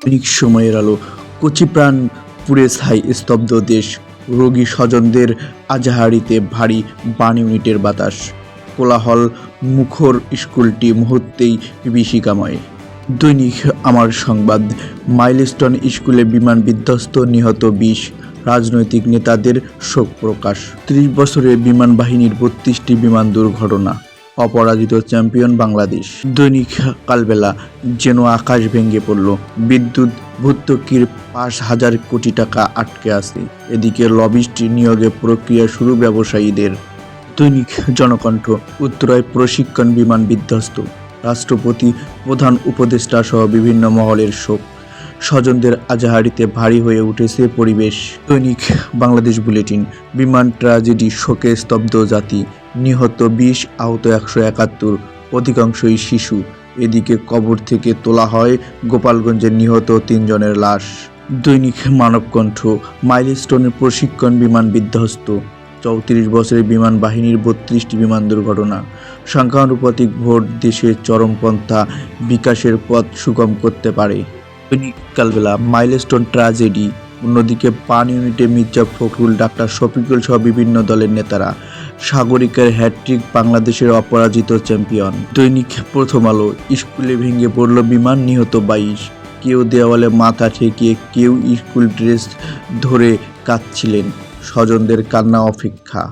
দৈনিক সময়ের আলো। কচিপ্রাণ পুড়ে ছাই, স্তব্ধ দেশ। রোগী স্বজনদের আজাহারিতে ভারী বার্ন ইউনিটের বাতাস। কোলাহল মুখর স্কুলটি মুহূর্তেই বিভীষিকাময়। দৈনিক আমার সংবাদ। মাইলস্টোন স্কুলে বিমান বিধ্বস্ত, নিহত 20। রাজনৈতিক নেতাদের শোক প্রকাশ। 30 বছরে বিমান বাহিনীর 32টি বিমান দুর্ঘটনা। অপরাজিত চ্যাম্পিয়ন বাংলাদেশ। দৈনিক কালবেলা। যেন আকাশ ভেঙে পড়ল। বিদ্যুৎ ভর্তুকির 5,000 কোটি টাকা আটকে আছে। এদিকে লবিস্ট নিয়োগে প্রক্রিয়া শুরু ব্যবসায়ীদের। দৈনিক জনকণ্ঠ। উত্তরায় প্রশিক্ষণ বিমান বিধ্বস্ত। রাষ্ট্রপতি, প্রধান উপদেষ্টা সহ বিভিন্ন মহলের শোক। স্বজনদের আজাহারিতে ভারী হয়ে উঠেছে পরিবেশ। দৈনিক বাংলাদেশ বুলেটিন। বিমান ট্র্যাজেডি, শোকে স্তব্ধ জাতি। নিহত 20, আহত 171, অধিকাংশই শিশু। এদিকে কবর থেকে তোলা হয় গোপালগঞ্জের নিহত 3 জনের লাশ। দৈনিক মানবকণ্ঠ। মাইলস্টোনের প্রশিক্ষণ বিমান বিধ্বস্ত। 34 বছরের বিমান বাহিনীর 32টি বিমান দুর্ঘটনা। সংখ্যানুপাতিক ভোট দেশের চরমপন্থা বিকাশের পথ সুগম করতে পারে। দৈনিক কালবেলা। Milestone tragedy. অন্যদিকে বার্ন ইউনিটে মির্জা ফখরুল, ডাক্তার শফিকুল সহ বিভিন্ন দলের নেতারা। সাগরিকার হ্যাটট্রিক, বাংলাদেশের অপরাজিত চ্যাম্পিয়ন। দৈনিক প্রথম আলো। স্কুলে ভেঙে পড়ল বিমান, নিহত 22। কেউ দেওয়ালে মাথা ঠেকিয়ে, কেউ স্কুল ড্রেস ধরে কাঁদছিলেন। স্বজনদের কান্না অপেক্ষা।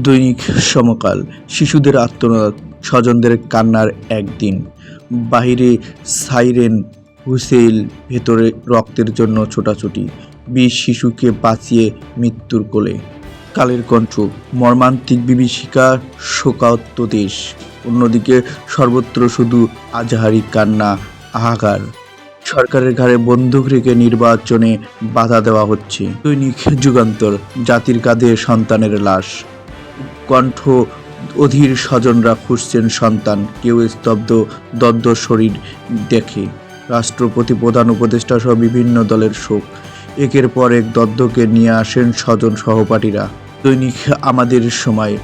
দৈনিক সমকাল। শিশুদের আত্মনাদ, স্বজনদের কান্নার একদিন। বাহিরে সাইরেন হুইসেল, ভেতরে রক্তের জন্য ছোটাছুটি। 20 শিশুকে বাঁচিয়ে মৃত্যুর কোলে। কালের কণ্ঠ। মর্মান্তিক বিভীষিকা, শোকাহত দেশ। অন্যদিকে সর্বত্র শুধু আজাহারি কান্না, হাহাকার। সরকারের ঘাড়ে বন্দুক রেখে নির্বাচনে বাধা দেওয়া হচ্ছে। দৈনিক যুগান্তর। জাতির কাঁধে সন্তানের লাশ। কণ্ঠ। অধীর স্বজনরা খুঁজছেন সন্তান, কেউ স্তব্ধ দগ্ধ শরীর দেখে। রাষ্ট্রপতি, প্রধান উপদেষ্টা সহ বিভিন্ন দলের শোক। একের পর এক দগ্ধকে নিয়ে আসেন স্বজন সহপাঠীরা। দৈনিক আমাদের সময়।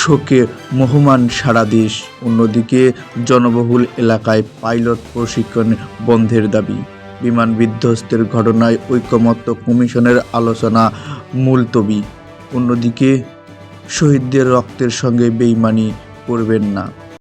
শোকে মুহ্যমান সারা দেশ। অন্যদিকে জনবহুল এলাকায় পাইলট প্রশিক্ষণ বন্ধের দাবি। বিমান বিধ্বস্তের ঘটনায় ঐকমত্য কমিশনের আলোচনা মুলতবি। অন্যদিকে শহীদদের রক্তের সঙ্গে বেইমানি করবেন না।